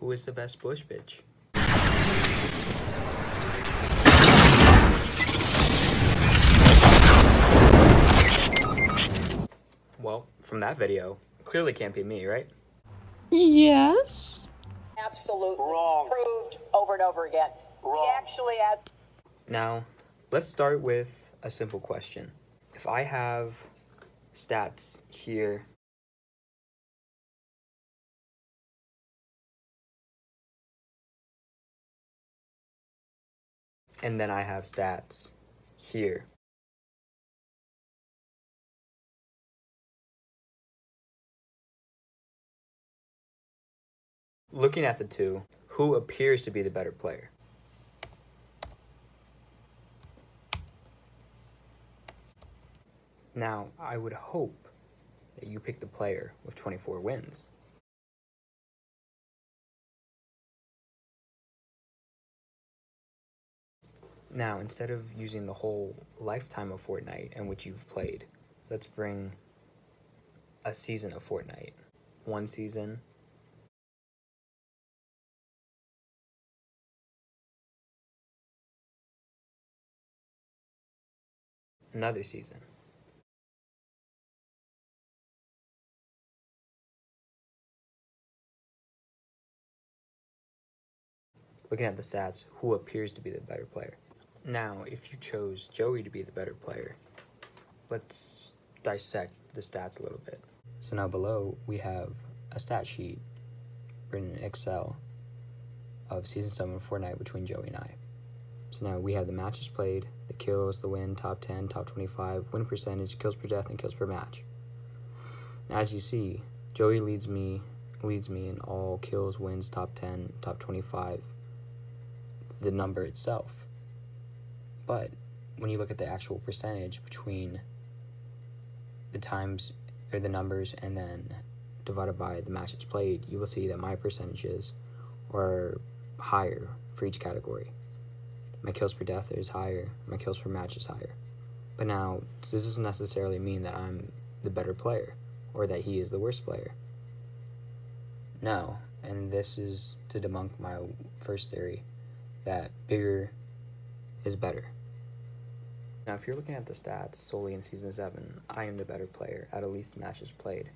Who is the best bush bitch? Well, from that video, clearly can't be me, right? Yes. Absolutely Wrong. proved over and over again. Wrong. He actually had. Now, let's start with a simple question. If I have stats here, and then I have stats here, looking at the two, who appears to be the better player? Now, I would hope that you pick the player with 24 wins. Now, instead of using the whole lifetime of Fortnite in which you've played, let's bring a season of Fortnite. One season, another season. Looking at the stats, who appears to be the better player? Now, if you chose Joey to be the better player, let's dissect the stats a little bit. So now below, we have a stat sheet written in Excel of Season 7 of Fortnite between Joey and I. So now we have the matches played, the kills, the win, top 10, top 25, win percentage, kills per death, and kills per match. Now, as you see, Joey leads me in all kills, wins, top 10, top 25, the number itself. But when you look at the actual percentage between the times or the numbers and then divided by the matches played, you will see that my percentages are higher for each category. My kills per death is higher, my kills per match is higher. But now, this doesn't necessarily mean that I'm the better player or that he is the worst player. No, and this is to debunk my first theory that bigger is better. Now, if you're looking at the stats solely in Season 7, I am the better player at least matches played.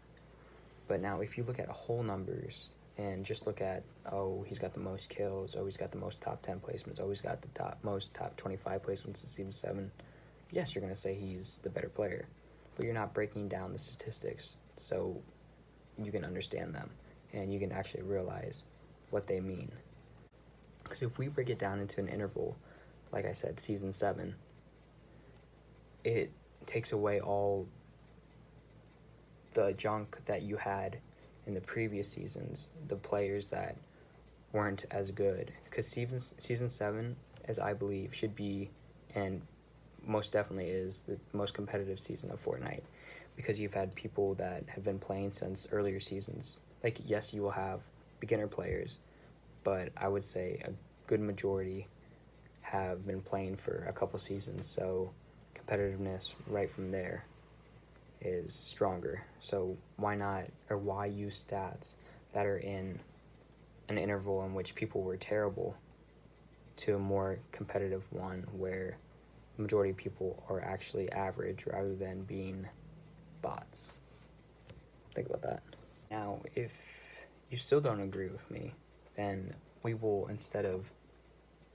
But now, if you look at whole numbers and just look at, oh, he's got the most kills, oh, he's got the most top 10 placements, oh, he's got the most top 25 placements in Season 7, yes, you're going to say he's the better player. But you're not breaking down the statistics so you can understand them and you can actually realize what they mean. Because if we break it down into an interval, like I said, Season 7, it takes away all the junk that you had in the previous seasons, the players that weren't as good. Because Season 7, as I believe, should be, and most definitely is, the most competitive season of Fortnite. Because you've had people that have been playing since earlier seasons. Like, yes, you will have beginner players, but I would say a good majority have been playing for a couple seasons, so competitiveness right from there is stronger. So why not, or why use stats that are in an interval in which people were terrible to a more competitive one where the majority of people are actually average rather than being bots? Think about that. Now, if you still don't agree with me, then we will, instead of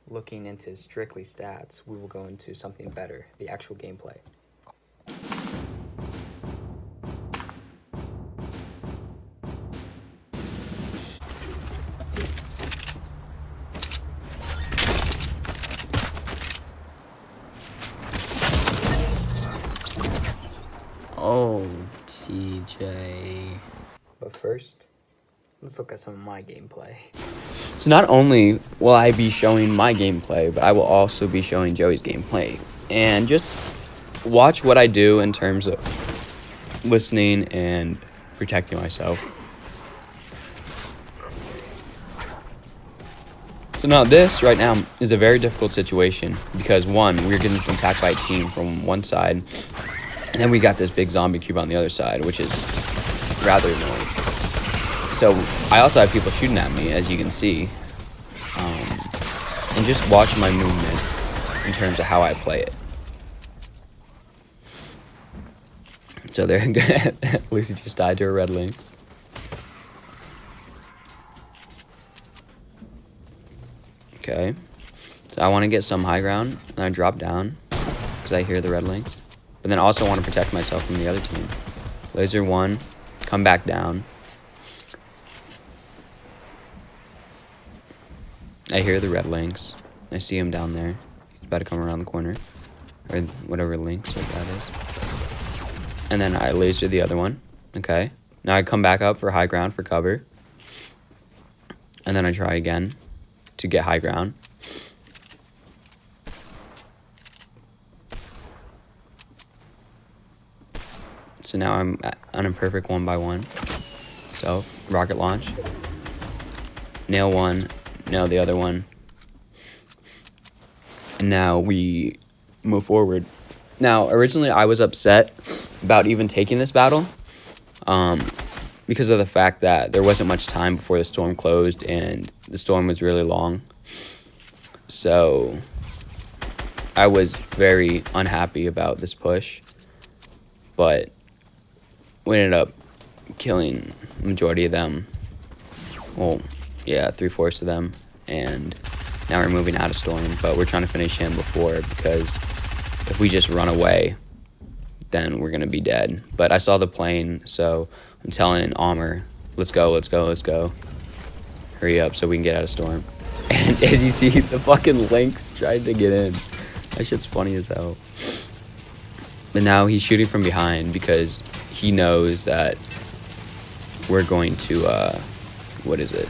looking into strictly stats, we will go into something better, the actual gameplay. Oh, TJ. But first, let's look at some of my gameplay. So not only will I be showing my gameplay, but I will also be showing Joey's gameplay. And just watch what I do in terms of listening and protecting myself. So now this right now is a very difficult situation because one, we're getting attacked by a team from one side, and then we got this big zombie cube on the other side, which is rather annoying. So I also have people shooting at me, as you can see. And just watch my movement in terms of how I play it. So there, Lucy just died to her red links. Okay. So I want to get some high ground, and I drop down because I hear the red links. But then I also want to protect myself from the other team. Laser 1, come back down. I hear the red links. I see him down there. He's about to come around the corner. Or whatever links like that is. And then I laser the other one. Okay. Now I come back up for high ground for cover. And then I try again to get high ground. So now I'm on a perfect 1-by-1. So, rocket launch. Nail one. Nail the other one. And now we move forward. Now, originally I was upset about even taking this battle. Because of the fact that there wasn't much time before the storm closed and the storm was really long. So I was very unhappy about this push. But we ended up killing the majority of them. Well, yeah, 3/4 of them. And now we're moving out of storm. But we're trying to finish him before, because if we just run away, then we're going to be dead. But I saw the plane, so I'm telling Amr, let's go, let's go, let's go. Hurry up so we can get out of storm. And as you see, the fucking Lynx tried to get in. That shit's funny as hell. But now he's shooting from behind because he knows that we're going to, what is it?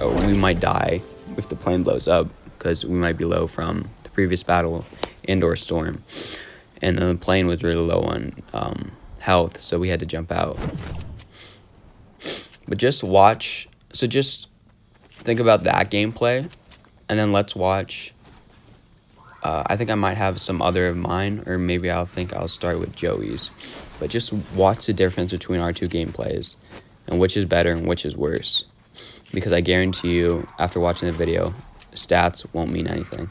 Oh, we might die if the plane blows up, because we might be low from the previous battle, indoor storm. And the plane was really low on health, so we had to jump out. But just watch, so just think about that gameplay, and then let's watch, I think I might have some other of mine, or maybe I'll start with Joey's. But just watch the difference between our two gameplays, and which is better and which is worse. Because I guarantee you, after watching the video, stats won't mean anything.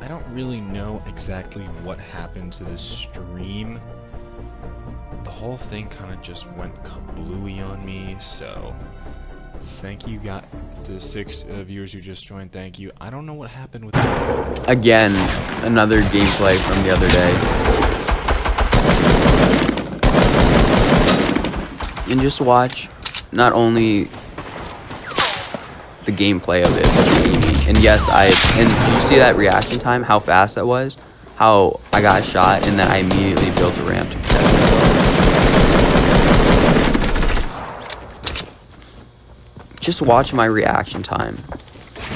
I don't really know exactly what happened to the stream. The whole thing kind of just went kablooey on me, so thank you got the 6 viewers who just joined, thank you. I don't know what happened with that. Again, another gameplay from the other day. And just watch not only the gameplay of it, but the aiming. And yes, and you see that reaction time, how fast that was, how I got shot, and then I immediately built a ramp to protect myself. Just watch my reaction time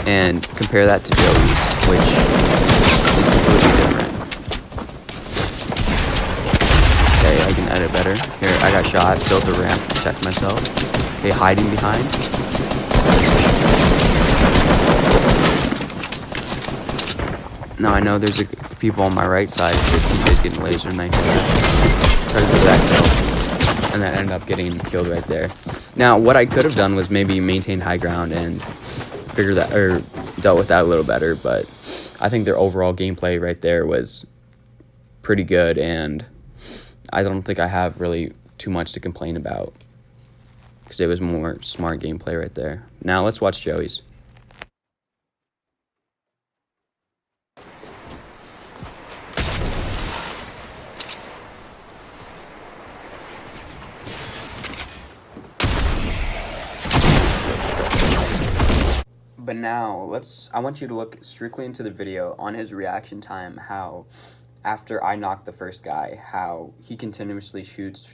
and compare that to Joey's, which is completely different. Okay, I can edit better. Here, I got shot, built a ramp to protect myself. Okay, hiding behind. Now I know there's people on my right side because CJ's getting laser knifed. Try to do that kill, and then ended up getting killed right there. Now what I could have done was maybe maintain high ground and figure that, or dealt with that a little better. But I think their overall gameplay right there was pretty good, and I don't think I have really too much to complain about because it was more smart gameplay right there. Now let's watch Joey's. But now, I want you to look strictly into the video on his reaction time, how after I knock the first guy, how he continuously shoots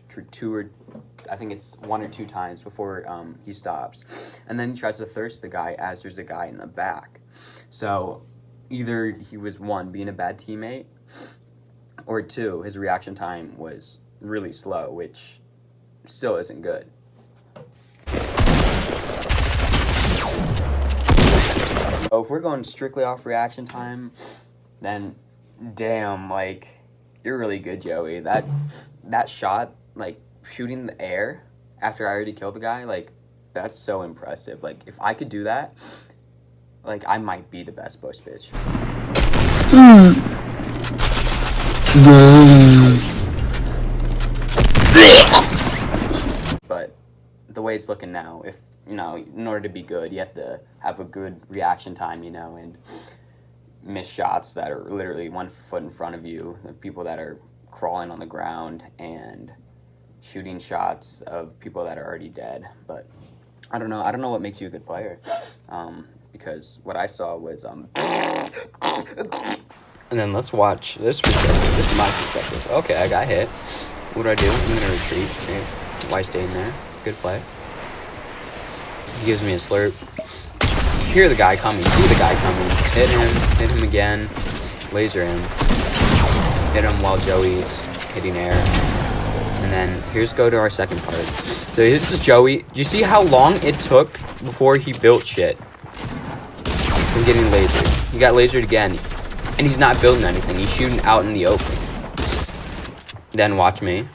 I think it's 1 or 2 times before he stops. And then he tries to thirst the guy as there's a guy in the back. So either he was, 1, being a bad teammate, or 2, his reaction time was really slow, which still isn't good. So if we're going strictly off reaction time, then damn, like, you're really good, Joey. That shot, like, shooting the air after I already killed the guy, like, that's so impressive. Like, if I could do that, like, I might be the best bush bitch. But the way it's looking now, if, you know, in order to be good, you have to have a good reaction time, you know, and miss shots that are literally 1 foot in front of you, the people that are crawling on the ground, and shooting shots of people that are already dead. But I don't know what makes you a good player, because what I saw was and then let's watch this perspective. This is my perspective. Okay, I got hit. What do I do? I'm gonna retreat. Okay. Why stay in there? Good play. He gives me a slurp. Hear the guy coming. See the guy coming. Hit him again. Laser him. Hit him while Joey's hitting air. And then here's go to our second part. So this is Joey. Do you see how long it took before he built shit? From getting lasered. He got lasered again. And he's not building anything. He's shooting out in the open. Then watch me.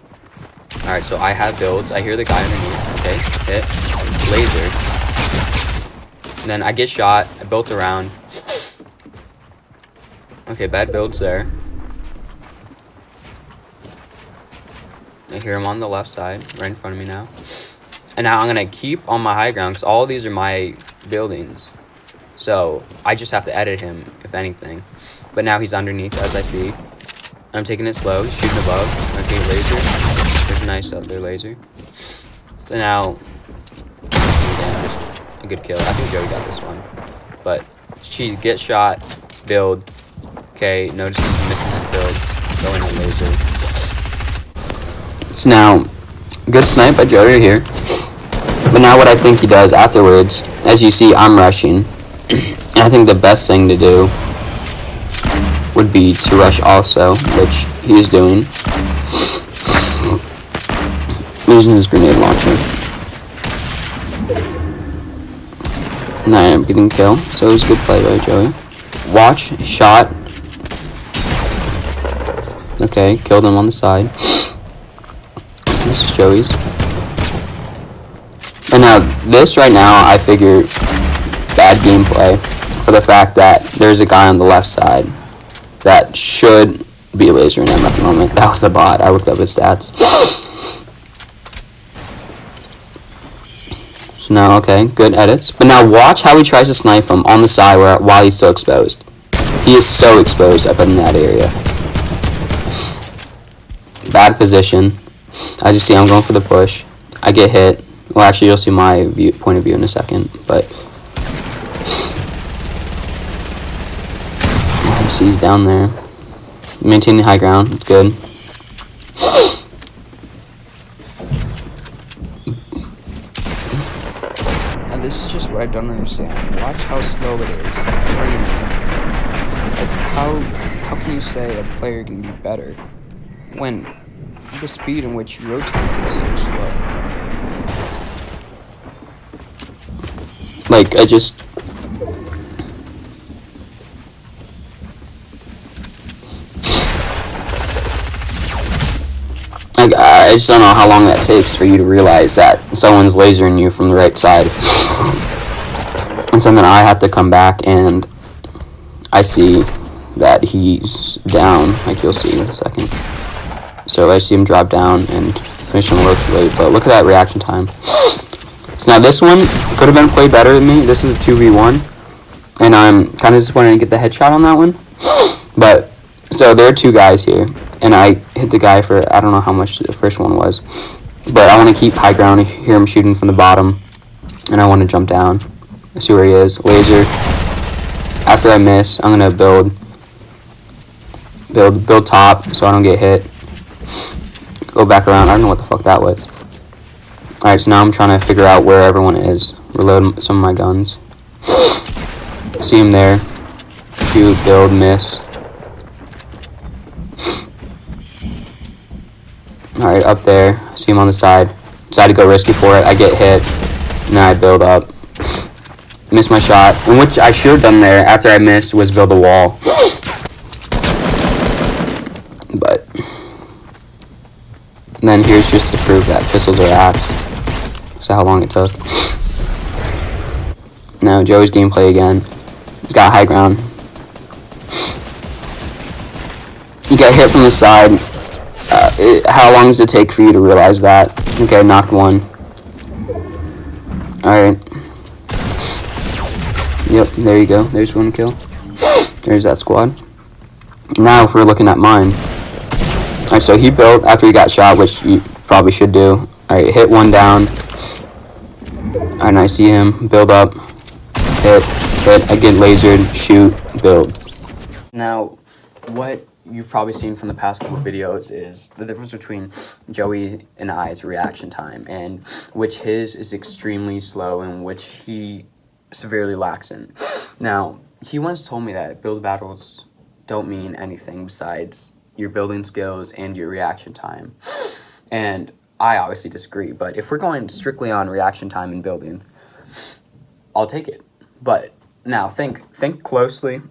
Alright, so I have builds. I hear the guy underneath. Okay, hit. Laser. And then I get shot. I built around. Okay, bad builds there. I hear him on the left side, right in front of me now. And now I'm going to keep on my high ground because all of these are my buildings. So I just have to edit him, if anything. But now he's underneath, as I see. I'm taking it slow, shooting above. Okay, laser. There's a nice up there, laser. So now, again, just a good kill. I think Joey got this one. But she gets shot, build. Okay, notices he misses his build. Going on laser. So now, good snipe by Joey here. But now what I think he does afterwards, as you see, I'm rushing. And I think the best thing to do would be to rush also, which he's doing. Using his grenade launcher. And I am getting kill, so it was a good play by Joey. Watch, shot. Okay, killed him on the side. This is Joey's. And now, this right now, I figure bad gameplay for the fact that there's a guy on the left side that should be lasering him at the moment. That was a bot. I looked up his stats. So now, okay, good edits. But now watch how he tries to snipe him on the side while he's still exposed. He is so exposed up in that area. Bad position. As you see, I'm going for the push. I get hit. Well, actually, you'll see my point of view in a second. But you see he's down there. Maintaining high ground. It's good. And this is just what I don't understand. Watch how slow it is turning around. Like, how can you say a player can be better when the speed in which you rotate is so slow? Like, I just don't know how long that takes for you to realize that someone's lasering you from the right side. And so then I have to come back and I see that he's down, like you'll see in a second. So I see him drop down and finish him a little too late, but look at that reaction time. So now this one could have been played better than me. This is a 2v1, and I'm kind of disappointed to get the headshot on that one. But, so there are two guys here, and I hit the guy for, I don't know how much the first one was. But I want to keep high ground. I hear him shooting from the bottom, and I want to jump down. I see where he is. Laser. After I miss, I'm going to build top so I don't get hit. Go back around. I don't know what the fuck that was. Alright, so now I'm trying to figure out where everyone is. Reload some of my guns. See him there. Shoot, build, miss. Alright, up there. See him on the side. Decide to go risky for it. I get hit. And then I build up. Miss my shot. And which I should have done there after I missed was build a wall. But then here's just to prove that pistols are ass. because of how long it took. Now Joey's gameplay again. He's got high ground. You got hit from the side. How long does it take for you to realize that? Okay, knocked one. Alright. Yep, there you go. There's one kill. There's that squad. Now if we're looking at mine. Alright, so he built after he got shot, which you probably should do. Alright, hit one down. Alright, and I see him. Build up. Hit. I get lasered. Shoot. Build. Now, what you've probably seen from the past couple of videos is the difference between Joey and I's reaction time, and which his is extremely slow and which he severely lacks in. Now, he once told me that build battles don't mean anything besides your building skills and your reaction time. And I obviously disagree, but if we're going strictly on reaction time and building, I'll take it. But now think closely.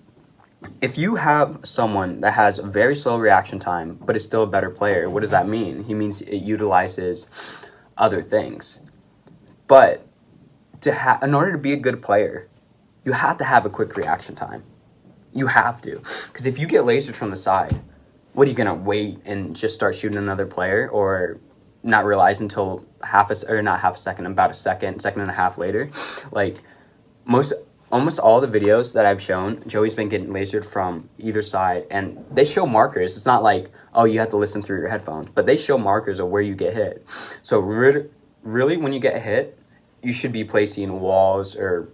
If you have someone that has a very slow reaction time but is still a better player, what does that mean? He means it utilizes other things. But in order to be a good player, you have to have a quick reaction time. You have to. Because if you get lasered from the side, what are you going to wait and just start shooting another player, or not realize until about a second and a half later? Like, almost all the videos that I've shown, Joey's been getting lasered from either side, and they show markers. It's not like, oh, you have to listen through your headphones, but they show markers of where you get hit. So really, when you get hit, you should be placing walls or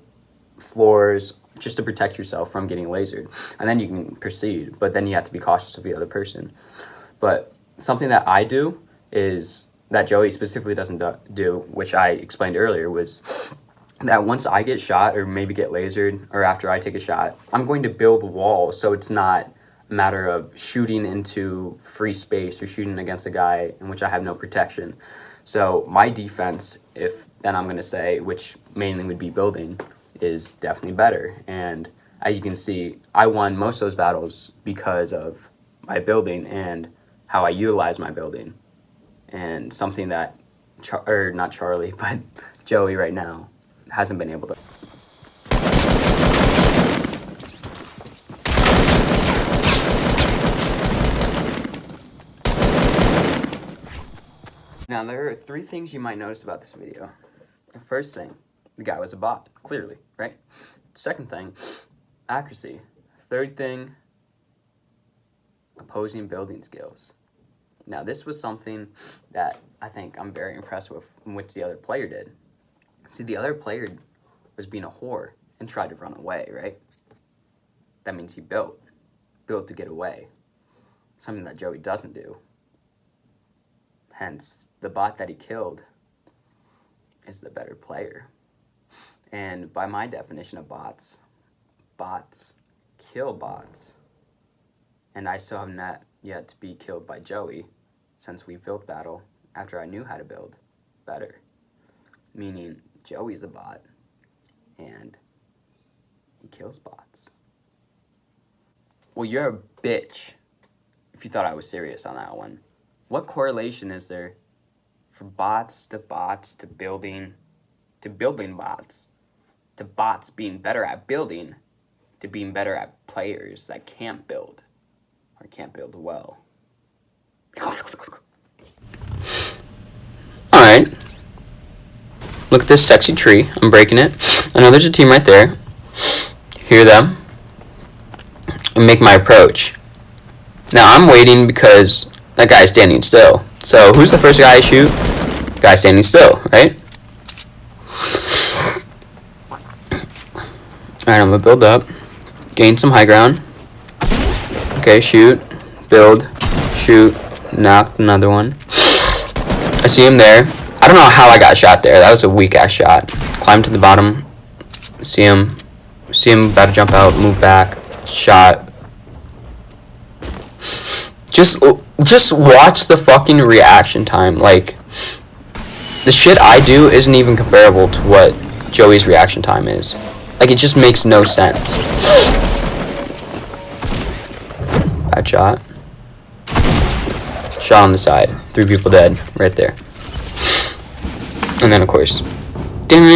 floors just to protect yourself from getting lasered, and then you can proceed, but then you have to be cautious of the other person. But something that I do is that Joey specifically doesn't do, which I explained earlier, was that once I get shot or maybe get lasered or after I take a shot, I'm going to build walls so it's not a matter of shooting into free space or shooting against a guy in which I have no protection. So my defense, then I'm going to say, which mainly would be building, is definitely better. And as you can see, I won most of those battles because of my building and how I utilize my building. And something that, not Charlie, but Joey right now hasn't been able to. Now, there are 3 things you might notice about this video. The first thing, the guy was a bot, clearly, right? Second thing, accuracy. Third thing, opposing building skills. Now, this was something that I think I'm very impressed with, which the other player did. See, the other player was being a whore and tried to run away, right? That means he built to get away. Something that Joey doesn't do. Hence, the bot that he killed is the better player. And by my definition of bots kill bots. And I still have not yet to be killed by Joey since we built battle after I knew how to build better. Meaning, Joey's a bot, and he kills bots. Well, you're a bitch if you thought I was serious on that one. What correlation is there for bots to building bots, to bots being better at building, to being better at players that can't build or can't build well? Alright. Look at this sexy tree. I'm breaking it. I know there's a team right there. Hear them. And make my approach. Now I'm waiting because that guy's standing still. So who's the first guy I shoot? Guy standing still, right? Alright, I'm gonna build up. Gain some high ground. Okay, shoot. Build. Shoot. Knock another one. I see him there. I don't know how I got shot there. That was a weak ass shot. Climb to the bottom. See him about to jump out. Move back. Shot. Just watch the fucking reaction time. Like, the shit I do isn't even comparable to what Joey's reaction time is. Like, it just makes no sense. Bad shot. Shot on the side. 3 people dead right there. And then, of course, Nigga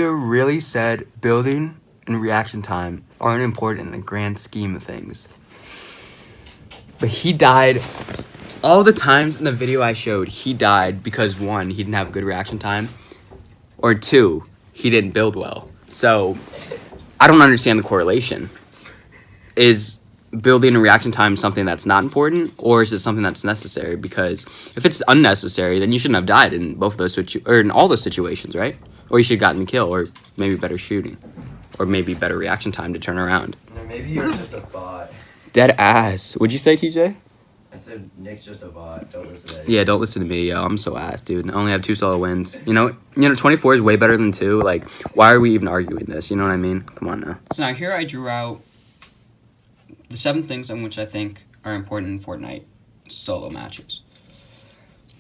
really said building and reaction time aren't important in the grand scheme of things. But he died all the times in the video I showed. He died because 1, he didn't have good reaction time, or 2, he didn't build well. So I don't understand the correlation. Is building and reaction time something that's not important, or is it something that's necessary? Because if it's unnecessary, then you shouldn't have died in both of those or in all those situations, right? Or you should have gotten the kill, or maybe better shooting, or maybe better reaction time to turn around. Or maybe you're just a bot. Dead ass. What'd you say, TJ? I said Nick's just a bot. Don't listen to Yeah, don't listen to me, yo. I'm so ass, dude. I only have 2 solo wins. You know, 24 is way better than 2. Like, why are we even arguing this? You know what I mean? Come on now. So now here I drew out the 7 things in which I think are important in Fortnite solo matches.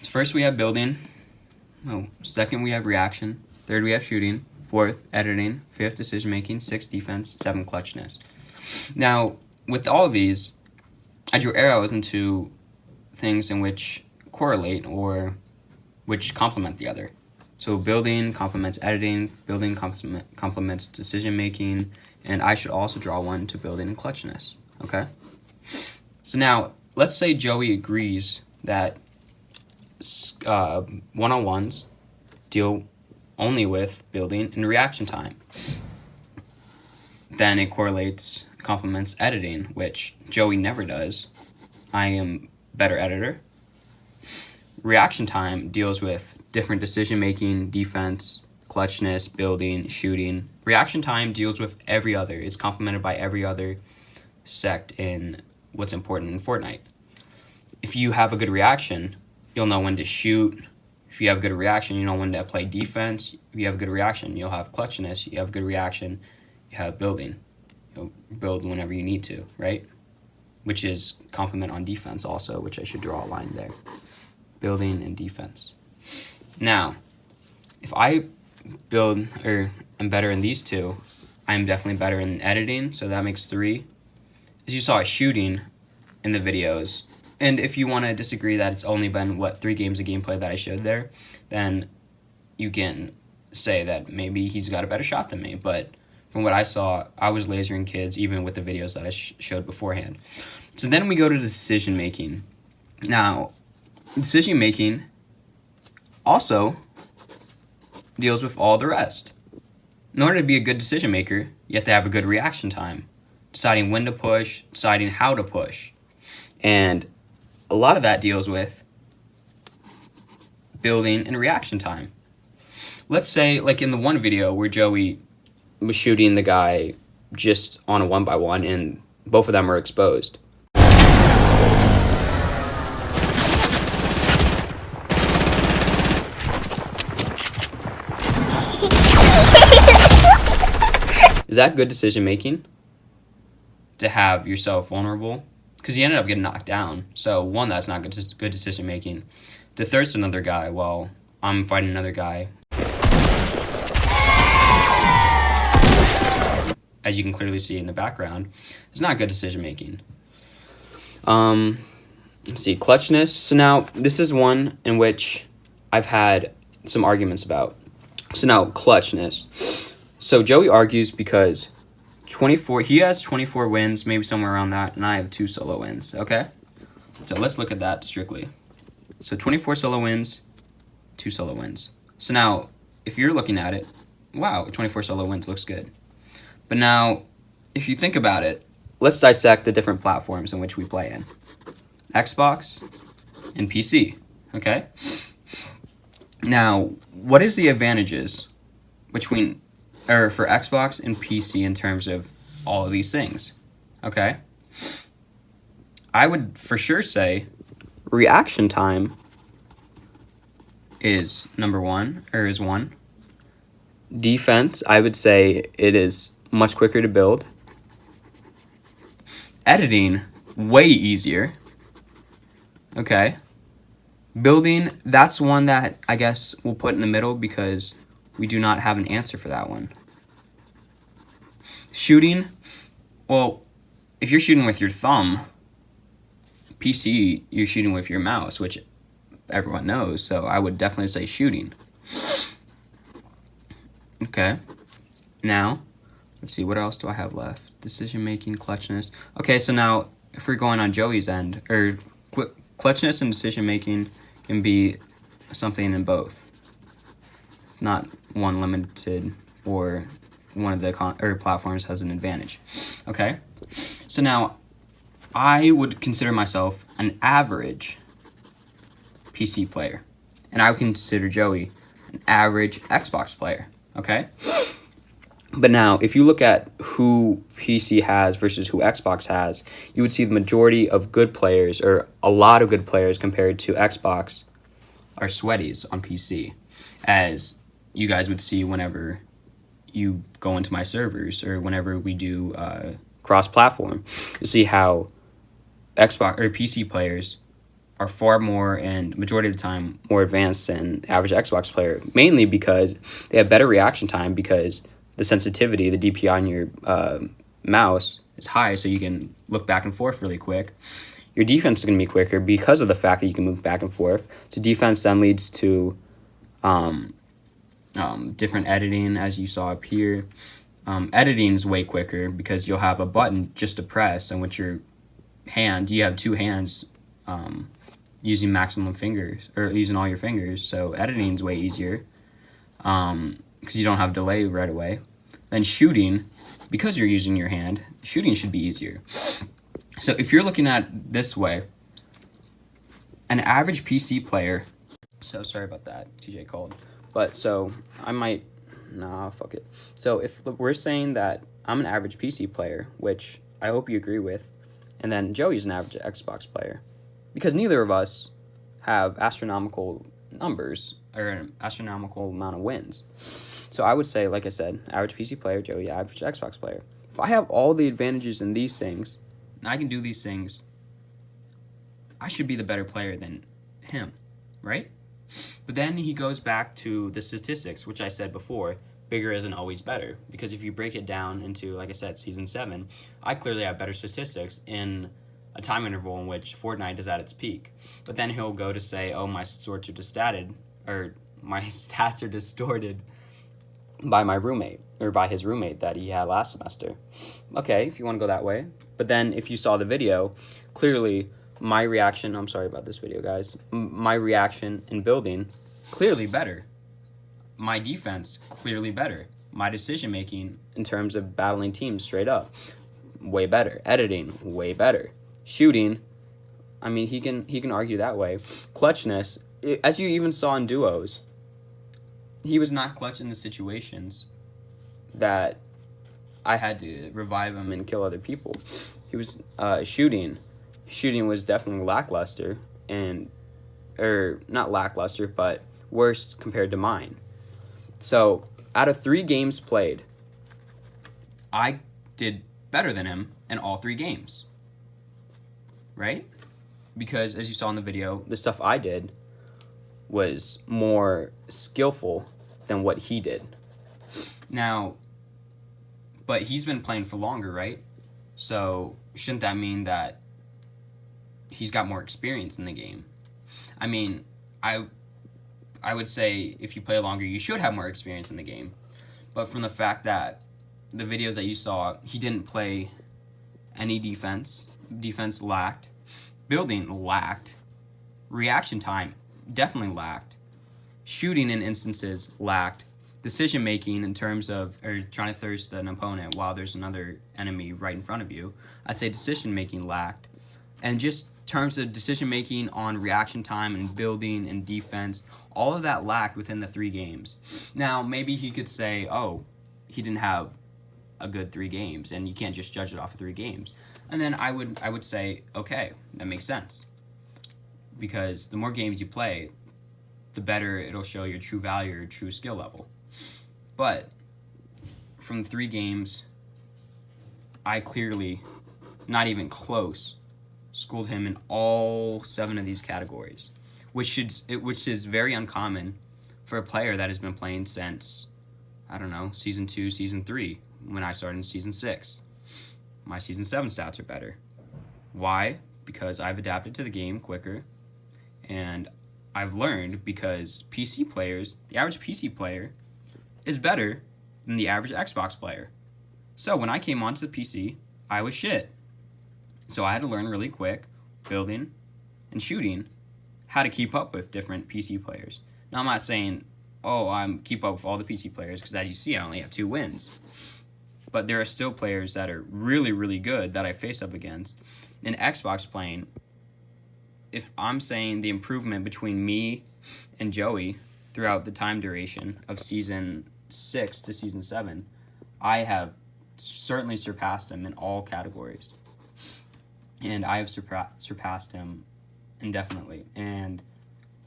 First, we have building. Second, we have reaction. Third, we have shooting. Fourth, editing. Fifth, decision making. Sixth, defense. 7, clutchness. Now, with all of these, I drew arrows into things in which correlate or which complement the other. So building complements editing, building complements decision making, and I should also draw one to building and clutchness. Okay? So now, let's say Joey agrees that one-on-ones deal only with building and reaction time. Then it complements editing, which Joey never does. I am better editor. Reaction time deals with different decision making, defense, clutchness, building, shooting. Reaction time deals with every other. It's complemented by every other sect in what's important in Fortnite. If you have a good reaction, you'll know when to shoot. If you have good reaction, you know when to play defense. If you have good reaction, you'll have clutchness. You have good reaction, you have building. You'll build whenever you need to, right? Which is complement on defense also, which I should draw a line there. Building and defense. Now, if I build or am better in these 2, I'm definitely better in editing, so that makes 3. As you saw, shooting in the videos. And if you want to disagree that it's only been, 3 games of gameplay that I showed there, then you can say that maybe he's got a better shot than me. But from what I saw, I was lasering kids even with the videos that I showed beforehand. So then we go to decision making. Now, decision making also deals with all the rest. In order to be a good decision maker, you have to have a good reaction time. Deciding when to push, deciding how to push. And a lot of that deals with building and reaction time. Let's say, like in the one video where Joey was shooting the guy just on a 1x1 and both of them are exposed. Is that good decision making? To have yourself vulnerable? Because he ended up getting knocked down. So, 1, that's not good decision making. To thirst another guy while I'm fighting another guy. As you can clearly see in the background, it's not good decision making. Let's see, clutchness. So now, this is one in which I've had some arguments about. So now, clutchness. So Joey argues because he has 24 wins, maybe somewhere around that, and I have 2 solo wins, okay? So let's look at that strictly. So 24 solo wins, 2 solo wins. So now, if you're looking at it, wow, 24 solo wins looks good. But now, if you think about it, let's dissect the different platforms in which we play in. Xbox and PC, okay? Now, what is the advantages for Xbox and PC in terms of all of these things, okay? I would for sure say reaction time is is 1. Defense, I would say it is much quicker to build. Editing, way easier. Okay. Building, that's one that I guess we'll put in the middle because we do not have an answer for that one. Shooting, well, if you're shooting with your thumb, PC, you're shooting with your mouse, which everyone knows, so I would definitely say shooting. Okay. Now, let's see, what else do I have left? Decision making, clutchness. Okay, so now if we're going on Joey's end, or clutchness and decision making can be something in both. Not one limited or one of the platforms has an advantage. Okay? So now I would consider myself an average PC player, and I would consider Joey an average Xbox player. Okay? But now, if you look at who PC has versus who Xbox has, you would see the majority of good players, or a lot of good players compared to Xbox, are sweaties on PC. As you guys would see whenever you go into my servers, or whenever we do cross-platform, you see how Xbox or PC players are far more, and majority of the time, more advanced than average Xbox player, mainly because they have better reaction time, because the sensitivity, the DPI on your mouse is high, so you can look back and forth really quick. Your defense is going to be quicker because of the fact that you can move back and forth. So defense then leads to different editing, as you saw up here. Editing is way quicker because you'll have a button just to press, and with your hand, you have two hands using maximum fingers, or using all your fingers. So editing is way easier because you don't have delay right away. Then shooting, because you're using your hand, shooting should be easier. So if you're looking at this way, an average PC player, so sorry about that, TJ called, but so I might, fuck it. So if we're saying that I'm an average PC player, which I hope you agree with, and then Joey's an average Xbox player, because neither of us have astronomical numbers or an astronomical amount of wins. So I would say, like I said, average PC player, Joey, average Xbox player. If I have all the advantages in these things, and I can do these things, I should be the better player than him, right? But then he goes back to the statistics, which I said before, bigger isn't always better. Because if you break it down into, like I said, Season 7, I clearly have better statistics in a time interval in which Fortnite is at its peak. But then he'll go to say, oh, my sorts are distorted, or my stats are distorted by my roommate, or by his roommate that he had last semester. Okay, if you want to go that way. But then if you saw the video, clearly my reaction, I'm sorry about this video, guys, my reaction in building, clearly better. My defense, clearly better. My decision making in terms of battling teams straight up, way better. Editing, way better. Shooting, I mean, he can argue that way. Clutchness, as you even saw in duos, he was not clutch in the situations that I had to revive him and kill other people. He was shooting. Shooting was definitely lackluster, or not lackluster, but worse compared to mine. So out of 3 games played, I did better than him in all 3 games. Right? Because as you saw in the video, the stuff I did was more skillful than what he did. Now, but he's been playing for longer, right? So shouldn't that mean that he's got more experience in the game? I mean, I would say if you play longer, you should have more experience in the game. But from the fact that the videos that you saw, he didn't play any defense. Defense lacked. Building lacked. Reaction time definitely lacked. Shooting in instances lacked. Decision making in terms of, or trying to thirst an opponent while there's another enemy right in front of you, I'd say decision making lacked. And just terms of decision making on reaction time and building and defense, all of that lacked within the 3 games. Now, maybe he could say, oh, he didn't have a good 3 games, and you can't just judge it off of 3 games. And then I would say, okay, that makes sense. Because the more games you play, the better it'll show your true value or true skill level. But from 3 games, I clearly, not even close, schooled him in all 7 of these categories, which is very uncommon for a player that has been playing since, I don't know, Season 2, Season 3, when I started in Season 6. My Season 7 stats are better. Why? Because I've adapted to the game quicker, and I've learned because PC players, the average PC player, is better than the average Xbox player. So when I came onto the PC, I was shit. So I had to learn really quick, building and shooting, how to keep up with different PC players. Now I'm not saying, oh, I'm keep up with all the PC players, because as you see, I only have 2 wins. But there are still players that are really, really good that I face up against. In Xbox playing, if I'm saying the improvement between me and Joey throughout the time duration of Season 6 to Season 7, I have certainly surpassed him in all categories. And I have surpassed him indefinitely. And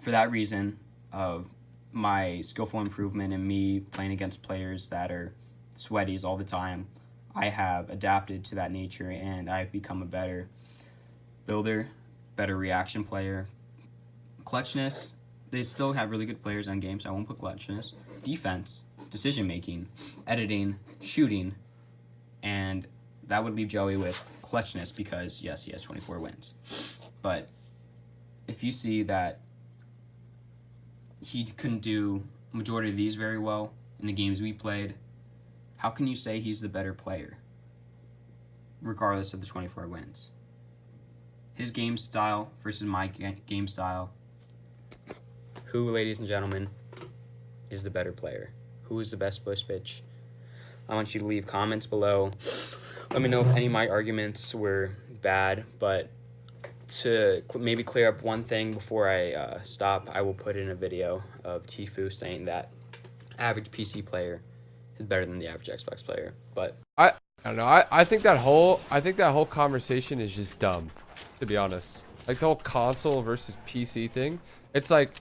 for that reason of my skillful improvement and me playing against players that are sweaties all the time, I have adapted to that nature, and I've become a better builder, better reaction player. Clutchness, they still have really good players on games, so I won't put clutchness. Defense, decision making, editing, shooting, and that would leave Joey with clutchness because, yes, he has 24 wins. But if you see that he couldn't do majority of these very well in the games we played, how can you say he's the better player, regardless of the 24 wins? His game style versus my game style. Who, ladies and gentlemen, is the better player? Who is the best push pitch? I want you to leave comments below. Let me know if any of my arguments were bad, but to maybe clear up one thing before I stop, I will put in a video of Tfue saying that average PC player is better than the average Xbox player. But I don't know. I think that whole conversation is just dumb, to be honest. Like the whole console versus PC thing. It's like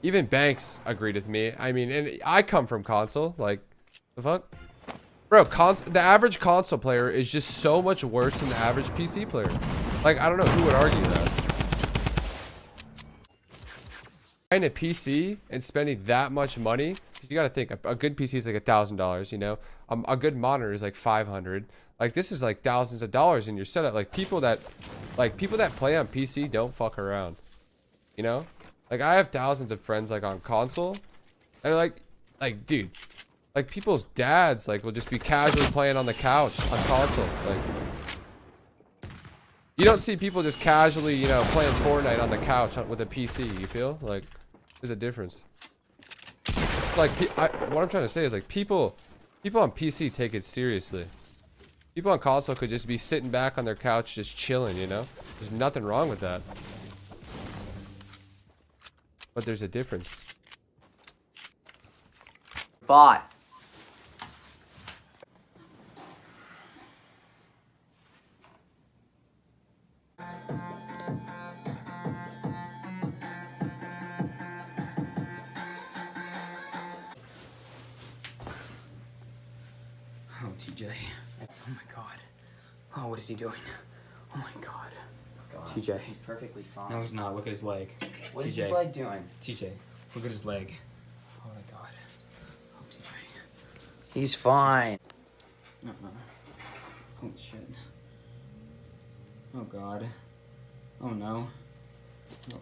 even Banks agreed with me. I mean, and I come from console. Like the fuck, bro. The average console player is just so much worse than the average PC player. Like I don't know who would argue that. Buying a PC and spending that much money, you got to think a good PC is like $1,000. You know, a good monitor is like $500. Like this is like thousands of dollars in your setup. Like people that play on PC don't fuck around. You know, like I have thousands of friends like on console, and they're like dude, like people's dads like will just be casually playing on the couch on console. Like you don't see people just casually, you know, playing Fortnite on the couch with a PC. You feel like there's a difference. Like what I'm trying to say is like people on PC take it seriously. People on console could just be sitting back on their couch just chilling, you know? There's nothing wrong with that. But there's a difference. Bot. oh, TJ. Oh my god. Oh, what is he doing? Oh my god. TJ. He's perfectly fine. No, he's not. Look at his leg. What TJ. is his leg doing? TJ, look at his leg. Oh my god. Oh, TJ. He's fine. Oh shit. Oh god. Oh no. Oh.